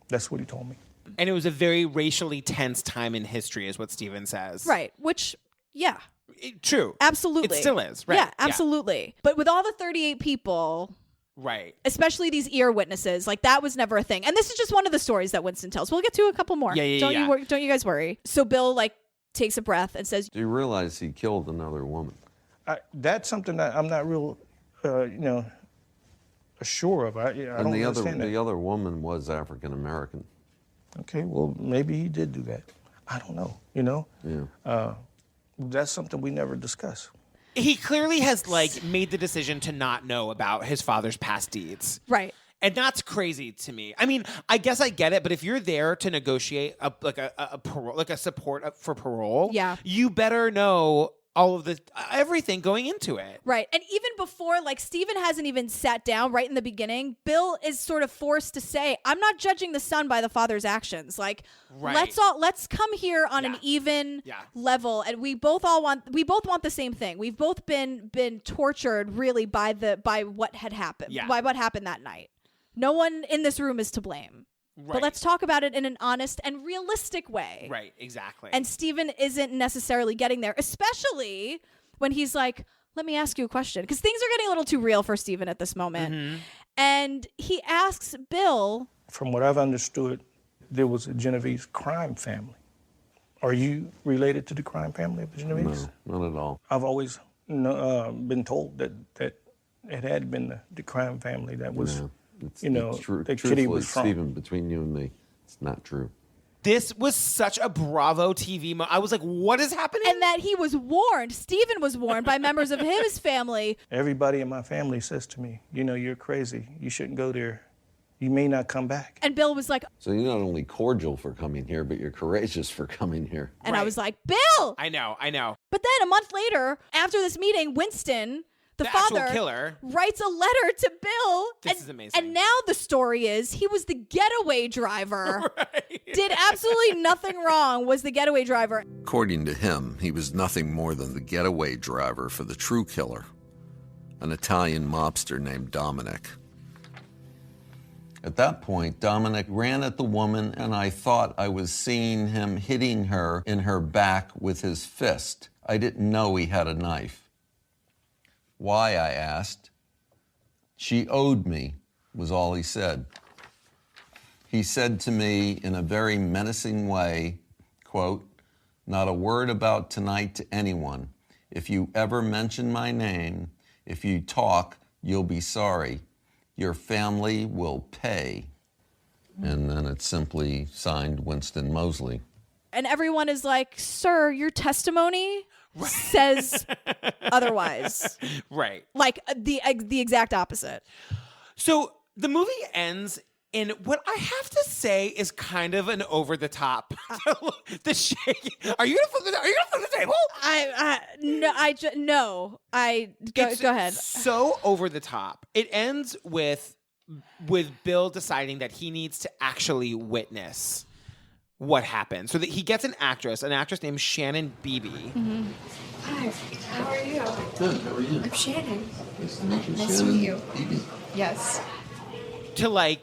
That's what he told me. And it was a very racially tense time in history, is what Stephen says. Right, which, yeah. True. Absolutely. It still is, right? Yeah, absolutely. Yeah. But with all the 38 people... Right. Especially these ear witnesses, like that was never a thing. And this is just one of the stories that Winston tells. We'll get to a couple more. Don't you guys worry. So Bill takes a breath and says, Do you realize he killed another woman? That's something that I'm not real, sure of. I don't understand that. The other woman was African American. Okay, well, maybe he did do that. I don't know, Yeah. That's something we never discuss. He clearly has made the decision to not know about his father's past deeds. Right. And that's crazy to me. I mean, I guess I get it, but if you're there to negotiate a parole, a support for parole, yeah, you better know all of everything going into it. Right. And even before, Stephen hasn't even sat down right in the beginning, Bill is sort of forced to say, I'm not judging the son by the father's actions. Right. Let's come here on an even level. And we both want the same thing. We've both been tortured really by what had happened, by what happened that night. No one in this room is to blame. Right. But let's talk about it in an honest and realistic way. Right, exactly. And Stephen isn't necessarily getting there, especially when he's like, let me ask you a question. Because things are getting a little too real for Stephen at this moment. Mm-hmm. And he asks Bill. From what I've understood, there was a Genovese crime family. Are you related to the crime family of the Genovese? No, not at all. I've always been told that it had been the crime family that was... No. that Kitty was from. Stephen, between you and me, it's not true. This was such a Bravo TV moment. I was like, what is happening? And that he was warned, Stephen was warned by members of his family. Everybody in my family says to me, you're crazy. You shouldn't go there. You may not come back. And Bill was like... So you're not only cordial for coming here, but you're courageous for coming here. And I was like, Bill! I know. But then a month later, after this meeting, Winston... The father actual killer writes a letter to Bill. This is amazing. And now the story is he was the getaway driver. Right. Did absolutely nothing wrong, was the getaway driver. According to him, he was nothing more than the getaway driver for the true killer, an Italian mobster named Dominic. At that point, Dominic ran at the woman, and I thought I was seeing him hitting her in her back with his fist. I didn't know he had a knife. Why, I asked. She owed me, was all he said. He said to me in a very menacing way, quote, not a word about tonight to anyone. If you ever mention my name, if you talk, you'll be sorry. Your family will pay. And then it's simply signed Winston Mosley. And everyone is like, sir, your testimony says otherwise. Right. The exact opposite. So the movie ends in what I have to say is kind of an over the top. The shake. Are you gonna flip the table? Go ahead. So over the top. It ends with Bill deciding that he needs to actually witness what happened. So that he gets an actress named Shannon Beebe. Mm-hmm. Hi, how are you? Good, how are you? I'm Shannon. Nice to meet you. Yes. To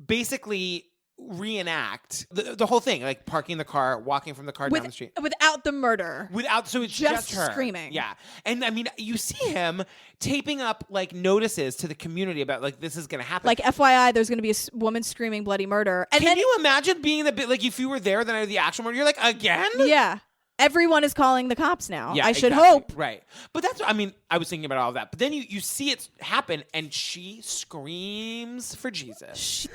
basically reenact the whole thing, like parking the car, walking from the car down the street. Without the murder. So it's just her. Screaming. Yeah. And I mean, you see him taping up like notices to the community about like this is going to happen. Like, FYI, there's going to be a woman screaming bloody murder. And Can you imagine being the bit like if you were there the night of the actual murder, you're like, again? Yeah. Everyone is calling the cops now. Yeah, I should exactly. hope. Right. But that's, I mean, I was thinking about all of that. But then you see it happen and she screams for Jesus.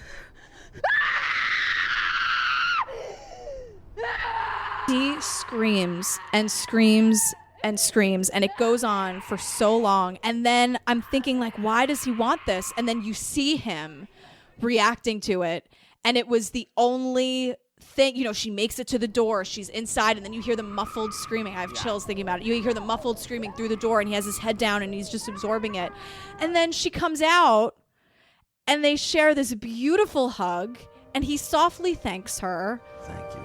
She screams and screams and screams, and it goes on for so long. And then I'm thinking, like, why does he want this? And then you see him reacting to it, and it was the only thing. You know, she makes it to the door, she's inside, and then you hear the muffled screaming. I have chills thinking about it. You hear the muffled screaming through the door, and he has his head down, and he's just absorbing it. And then she comes out, and they share this beautiful hug, and he softly thanks her. Thank you.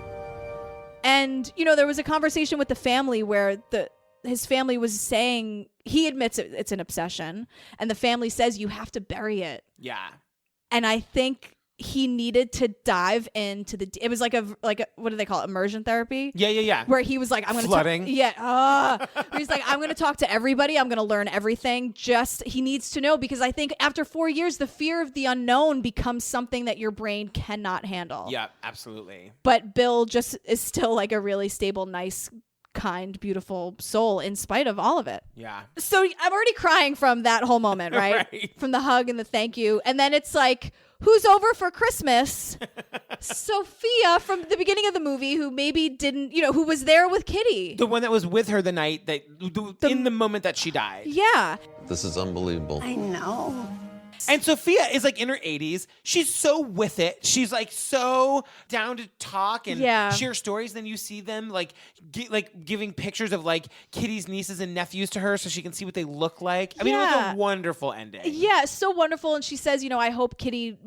And, you know, there was a conversation with the family where his family was saying, he admits it's an obsession, and the family says you have to bury it. Yeah. And I think he needed to dive into it was like a what do they call it? Immersion therapy? Yeah. Where he was like, I'm going to flooding. He's like, I'm going to talk to everybody. I'm going to learn everything. He needs to know, because I think after 4 years, the fear of the unknown becomes something that your brain cannot handle. Yeah, absolutely. But Bill just is still like a really stable, nice, kind, beautiful soul in spite of all of it. Yeah. So I'm already crying from that whole moment, right? Right. From the hug and the thank you. And then it's like, who's over for Christmas? Sophia from the beginning of the movie, who maybe didn't, who was there with Kitty. The one that was with her the night that, in the moment that she died. Yeah. This is unbelievable. I know. And Sophia is like in her 80s. She's so with it. She's like so down to talk and share stories. Then you see them like giving pictures of like Kitty's nieces and nephews to her so she can see what they look like. I mean, it was a wonderful ending. Yeah, so wonderful. And she says, I hope Kitty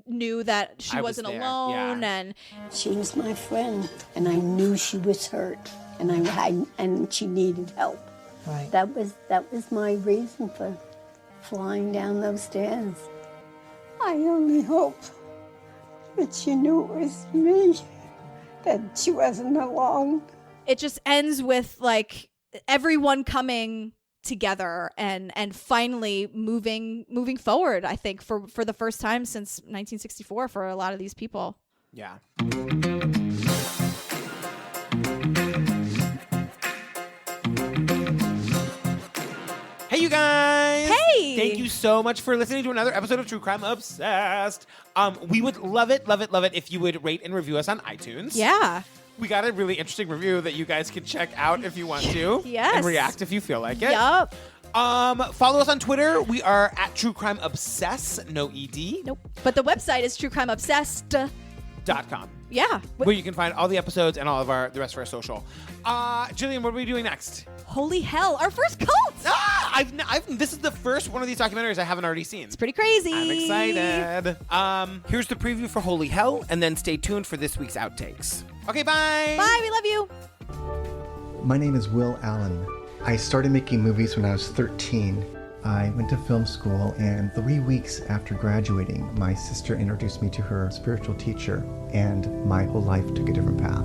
knew that she wasn't alone. Yeah. And she was my friend, and I knew she was hurt, and she needed help. Right. That was my reason for flying down those stairs. I only hope that she knew it was me, that she wasn't alone. It just ends with like everyone coming together and finally moving forward, I think, for the first time since 1964 for a lot of these people. Yeah. Hey, you guys! Hey! Thank you so much for listening to another episode of True Crime Obsessed. We would love it if you would rate and review us on iTunes. Yeah. We got a really interesting review that you guys can check out if you want to. Yes. And react if you feel like it. Yup. Follow us on Twitter. We are at True Crime Obsess, no ED. Nope. But the website is truecrimeobsessed.com. Yeah. Where you can find all the episodes and all of the rest of our social. Jillian, what are we doing next? Holy hell, our first cult! This is the first one of these documentaries I haven't already seen. It's pretty crazy. I'm excited. Here's the preview for Holy Hell, and then stay tuned for this week's outtakes. Okay, bye! Bye, we love you! My name is Will Allen. I started making movies when I was 13. I went to film school, and 3 weeks after graduating, my sister introduced me to her spiritual teacher, and my whole life took a different path.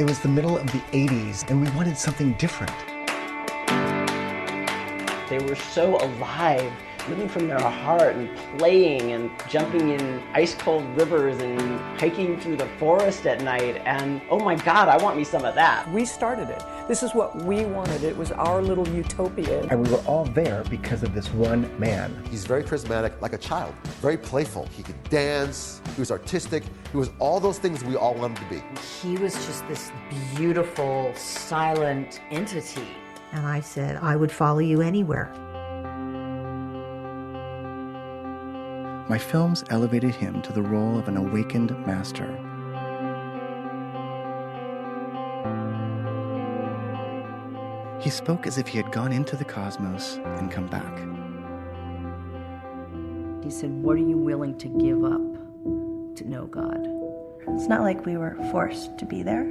It was the middle of the 80s, and we wanted something different. They were so alive, living from their heart and playing and jumping in ice-cold rivers and hiking through the forest at night. And oh my God, I want me some of that. We started it. This is what we wanted. It was our little utopia. And we were all there because of this one man. He's very charismatic, like a child, very playful. He could dance, he was artistic, he was all those things we all wanted to be. He was just this beautiful, silent entity. And I said, I would follow you anywhere. My films elevated him to the role of an awakened master. He spoke as if he had gone into the cosmos and come back. He said, what are you willing to give up to know God? It's not like we were forced to be there.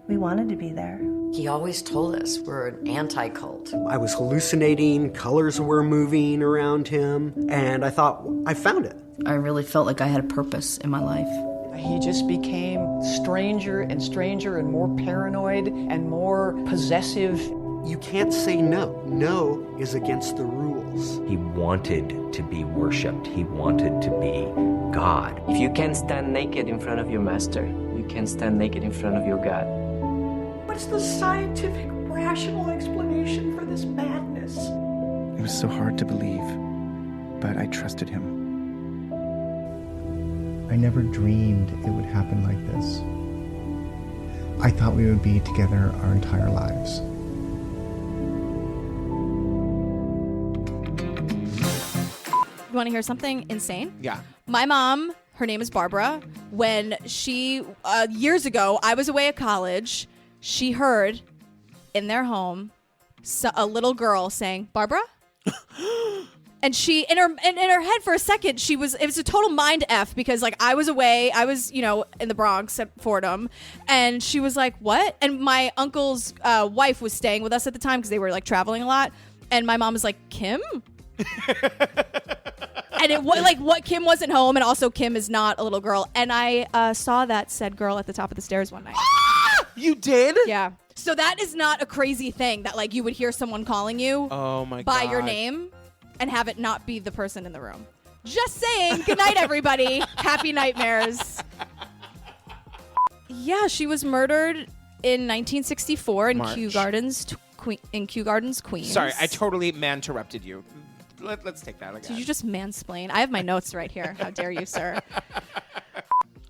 We wanted to be there. He always told us we're an anti-cult. I was hallucinating, colors were moving around him, and I thought, I found it. I really felt like I had a purpose in my life. He just became stranger and stranger and more paranoid and more possessive. You can't say no. No is against the rules. He wanted to be worshipped. He wanted to be God. If you can't stand naked in front of your master, you can stand naked in front of your God. What's the scientific, rational explanation for this madness? It was so hard to believe, but I trusted him. I never dreamed it would happen like this. I thought we would be together our entire lives. You want to hear something insane? Yeah. My mom, her name is Barbara. When she, years ago, I was away at college, she heard in their home a little girl saying, "Barbara?" And she, in her head for a second, it was a total mind F because like I was away, I was, in the Bronx at Fordham, and she was like, "What?" And my uncle's wife was staying with us at the time because they were like traveling a lot. And my mom was like, "Kim?" And it was like what Kim wasn't home, and also Kim is not a little girl. And I saw that said girl at the top of the stairs one night. You did? Yeah. So that is not a crazy thing that like you would hear someone calling you by your name and have it not be the person in the room. Just saying. Good night, everybody. Happy nightmares. Yeah, she was murdered in 1964 in Kew Gardens, Queens. Sorry, I totally man-interrupted you. Let's take that again. Did you just mansplain? I have my notes right here. How dare you, sir?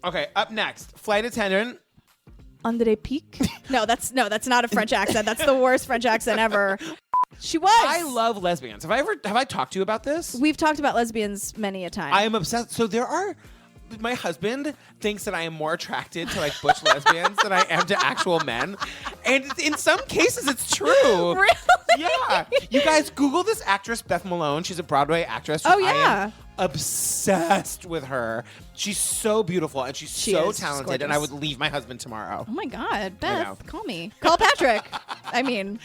Okay, up next, flight attendant. Andre Pique? No, that's not a French accent. That's the worst French accent ever. She was. I love lesbians. Have I talked to you about this? We've talked about lesbians many a time. I am obsessed. So my husband thinks that I am more attracted to like butch lesbians than I am to actual men. And in some cases it's true. Really? Yeah. You guys Google this actress Beth Malone. She's a Broadway actress. Oh, yeah. I am obsessed with her. She's so beautiful and she's so talented. Gorgeous. And I would leave my husband tomorrow. Oh my God, Beth, call me. Call Patrick. I mean,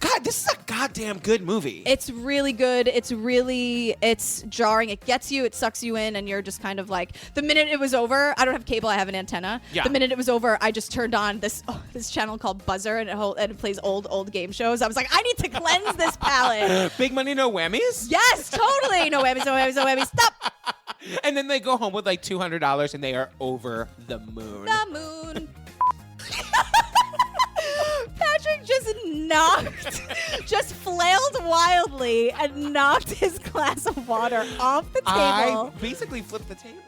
God, this is a goddamn good movie. it's really good. It's jarring. It gets you. It sucks you in, and you're just kind of like, the minute it was over, I don't have cable. I have an antenna. Yeah. The minute it was over, I just turned on this channel called Buzzer, and it plays old game shows. I was like, I need to cleanse this palette. Big money, no whammies? Yes, totally. No whammies, no whammies, no whammies. Stop. And then they go home with like $200 and they are over the moon. The moon. Patrick just flailed wildly and knocked his glass of water off the table. I basically flipped the table.